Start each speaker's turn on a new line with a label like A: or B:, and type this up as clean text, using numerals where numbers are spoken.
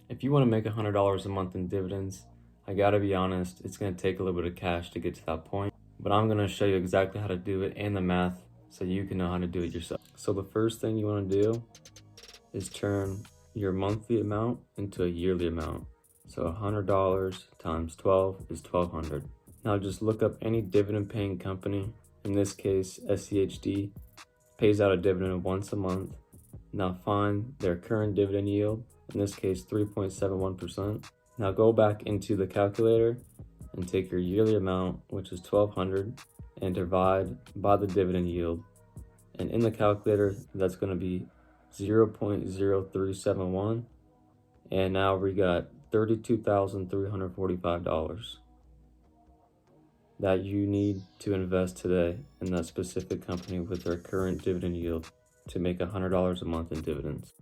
A: If you want to make $100 a month in dividends, I gotta be honest, it's gonna take a little bit of cash to get to that point, but I'm gonna show you exactly how to do it and the math so you can know how to do it yourself. So the first thing you wanna do is turn your monthly amount into a yearly amount. So $100 times 12 is 1200. Now just look up any dividend paying company. In this case, SCHD pays out a dividend once a month. Now find their current dividend yield, in this case 3.71%. Now go back into the calculator and take your yearly amount, which is 1200, and divide by the dividend yield. And in the calculator, that's going to be 0.0371. And now we got $32,345 that you need to invest today in that specific company with their current dividend yield to make $100 a month in dividends.